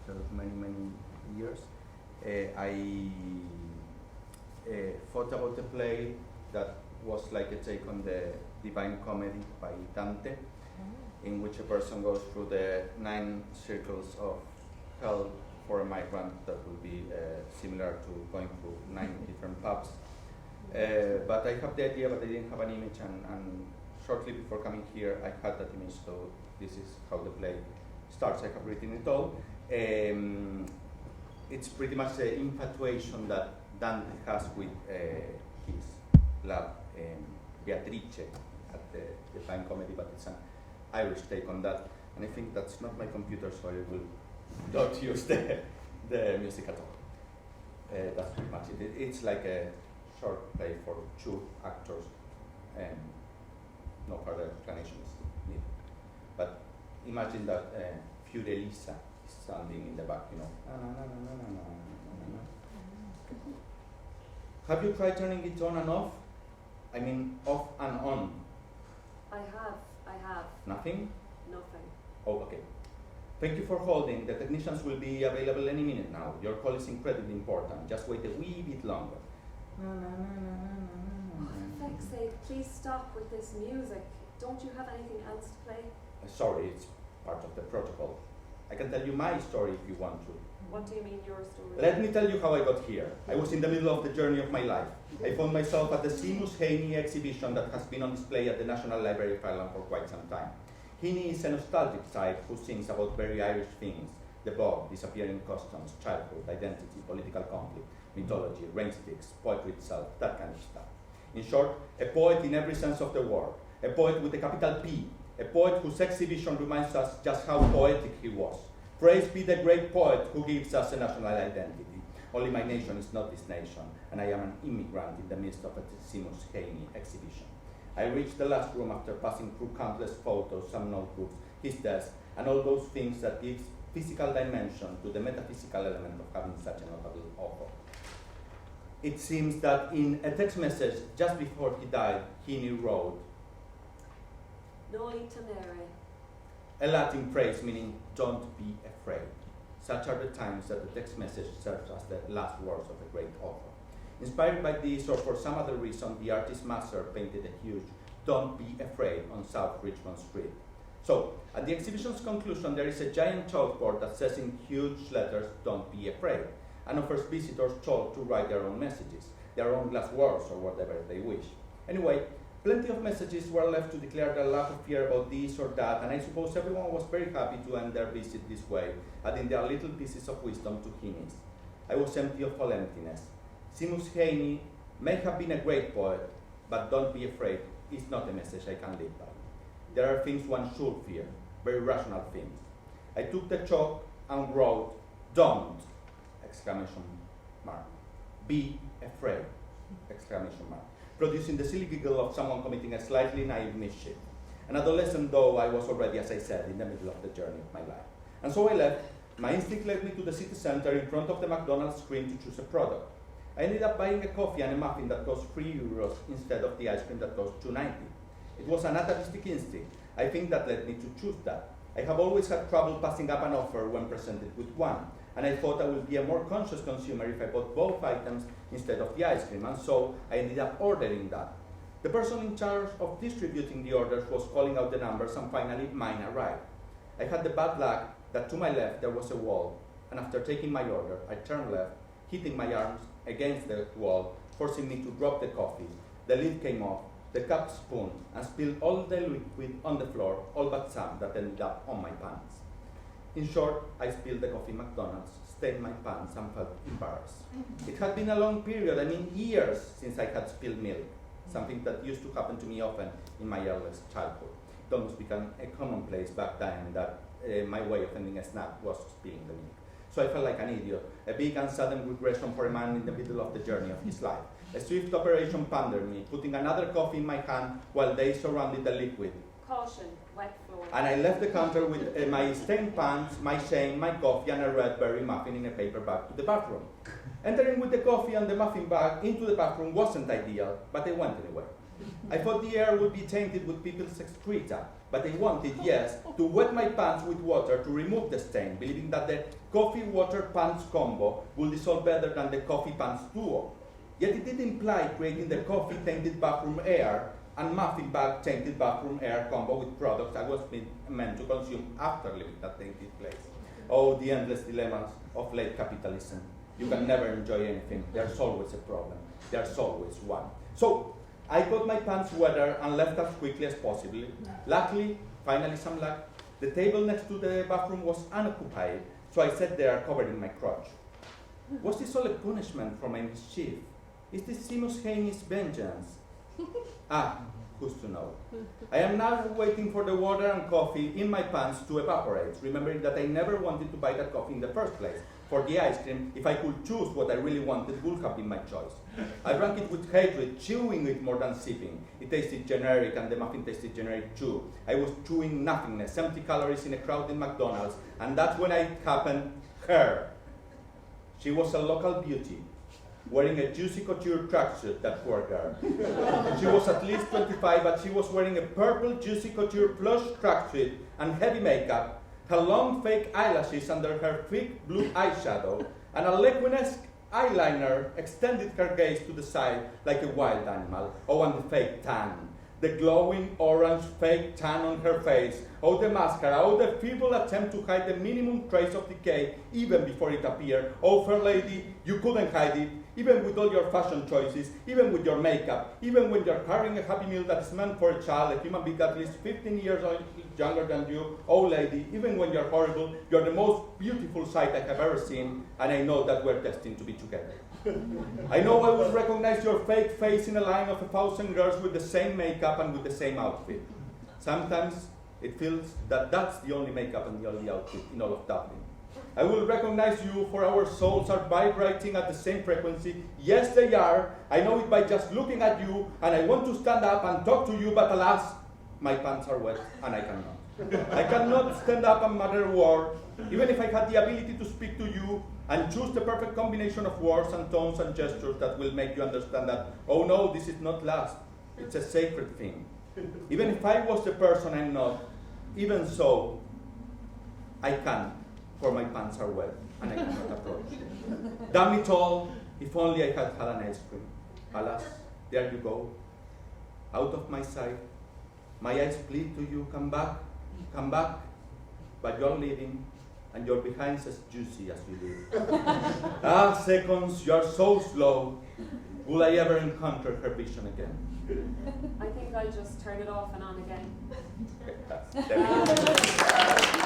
after many years. I thought about a play that was like a take on the Divine Comedy by Dante, in which a person goes through the 9 circles of hell for a migrant. That would be similar to going through 9 different pubs. But I have the idea, but I didn't have an image, and shortly before coming here, I had that image, so this is how the play starts. I have written it all. It's pretty much the infatuation that Dante has with his love, Beatrice, at the Divine Comedy, but it's an Irish take on that. And I think that's not my computer, so I will not use the music at all. That's pretty much it. It's like a short play for 2 actors, and no further explanation is needed. But imagine that Fiorelisa is standing in the back, you know. Have you tried turning it on and off? I mean, off and on. I have. Nothing? Nothing. Oh, okay. Thank you for holding. The technicians will be available any minute now. Your call is incredibly important. Just wait a wee bit longer. Oh, for feck's sake, please stop with this music. Don't you have anything else to play? Sorry, it's part of the protocol. I can tell you my story if you want to. What do you mean, your story? Let me tell you how I got here. I was in the middle of the journey of my life. I found myself at the Seamus Heaney exhibition that has been on display at the National Library of Ireland for quite some time. Heaney is a nostalgic site who sings about very Irish things: the bog, disappearing customs, childhood, identity, political conflict, mythology, rain sticks, poetry itself, that kind of stuff. In short, a poet in every sense of the word, a poet with a capital P, a poet whose exhibition reminds us just how poetic he was. Praise be the great poet who gives us a national identity. Only my nation is not this nation, and I am an immigrant in the midst of a Seamus Heaney exhibition. I reached the last room after passing through countless photos, some notebooks, his desk, and all those things that gives physical dimension to the metaphysical element of having such a notable author. It seems that in a text message just before he died, Heaney wrote, Noli tenere. a Latin phrase meaning "don't be afraid." Such are the times that the text message serves as the last words of a great author. Inspired by this, or for some other reason, the artist master painted a huge "Don't be afraid" on South Richmond Street. So, at the exhibition's conclusion, there is a giant chalkboard that says in huge letters, "Don't be afraid," and offers visitors chalk to write their own messages, their own last words, or whatever they wish. Anyway, plenty of messages were left to declare their lack of fear about this or that, and I suppose everyone was very happy to end their visit this way, adding their little pieces of wisdom to Heaney's. I was empty of all emptiness. Seamus Heaney may have been a great poet, but "don't be afraid" is not a message I can live by. There are things one should fear, very rational things. I took the chalk and wrote, "Don't!" exclamation mark. "Be afraid!" exclamation mark. Producing the silly giggle of someone committing a slightly naive mischief. An adolescent, though I was already, as I said, in the middle of the journey of my life. And so I left. My instinct led me to the city center in front of the McDonald's screen to choose a product. I ended up buying a coffee and a muffin that cost €3 instead of the ice cream that cost $2.90. It was an atavistic instinct. I think that led me to choose that. I have always had trouble passing up an offer when presented with one, and I thought I would be a more conscious consumer if I bought both items instead of the ice cream, and so I ended up ordering that. The person in charge of distributing the orders was calling out the numbers, and finally mine arrived. I had the bad luck that to my left there was a wall, and after taking my order, I turned left, hitting my arms against the wall, forcing me to drop the coffee. The lid came off, the cup spun, and spilled all the liquid on the floor, all but some that ended up on my pants. In short, I spilled the coffee in McDonald's, stained my pants, and felt embarrassed. It had been a long period, years, since I had spilled milk, something that used to happen to me often in my earliest childhood. It almost became a commonplace back then that my way of ending a snack was spilling the milk. So I felt like an idiot, a big and sudden regression for a man in the middle of the journey of his life. A swift operation pandered me, putting another coffee in my hand while they surrounded the liquid. Caution, wet floor. And I left the counter with my stained pants, my shame, my coffee, and a red berry muffin in a paper bag to the bathroom. Entering with the coffee and the muffin bag into the bathroom wasn't ideal, but I went anyway. I thought the air would be tainted with people's excreta. but I wanted, yes, to wet my pants with water to remove the stain, believing that the coffee-water-pants combo would dissolve better than the coffee-pants duo. Yet it did imply creating the coffee-tainted bathroom air and muffin bag-tainted bathroom air combo with products I was meant to consume after leaving that tainted place. Oh, the endless dilemmas of late capitalism. You can never enjoy anything. There's always a problem. There's always one. So, I got my pants wetter and left as quickly as possible. Luckily, finally some luck, the table next to the bathroom was unoccupied, so I sat there covered in my crotch. Was this all a punishment for my mischief? Is this Seamus Haney's vengeance? Who's to know? I am now waiting for the water and coffee in my pants to evaporate, remembering that I never wanted to buy that coffee in the first place. For the ice cream, if I could choose what I really wanted, would have been my choice. I drank it with hatred, chewing it more than sipping. It tasted generic, and the muffin tasted generic too. I was chewing nothingness, empty calories in a crowded McDonald's, and that's when it happened. Her. She was a local beauty, wearing a Juicy Couture tracksuit, that poor girl. She was at least 25, but she was wearing a purple Juicy Couture plush tracksuit and heavy makeup, her long fake eyelashes under her thick blue eyeshadow, and a Leguinesque eyeliner extended her gaze to the side like a wild animal. Oh, and the fake tan. The glowing orange fake tan on her face. Oh, the mascara. Oh, the feeble attempt to hide the minimum trace of decay even before it appeared. Oh, fair lady, you couldn't hide it. Even with all your fashion choices, even with your makeup, even when you're carrying a Happy Meal that is meant for a child, a human being at least 15 years younger than you, oh lady, even when you're horrible, you're the most beautiful sight I have ever seen, and I know that we're destined to be together. I know I will recognize your fake face in a line of 1,000 girls with the same makeup and with the same outfit. Sometimes it feels that that's the only makeup and the only outfit in all of Dublin. I will recognize you, for our souls are vibrating at the same frequency. Yes, they are. I know it by just looking at you, and I want to stand up and talk to you, but alas, my pants are wet, and I cannot. I cannot stand up and mutter a word, even if I had the ability to speak to you and choose the perfect combination of words and tones and gestures that will make you understand that, oh no, this is not lust. It's a sacred thing. Even if I was the person I'm not, even so, I can't. For my pants are wet, and I cannot approach. Damn it all, if only I had had an ice cream. Alas, there you go, out of my sight. My eyes plead to you, come back, but you're leaving, and your behind's as juicy as you leave. Seconds, you're so slow. Will I ever encounter her vision again? I think I'll just turn it off and on again. There we go.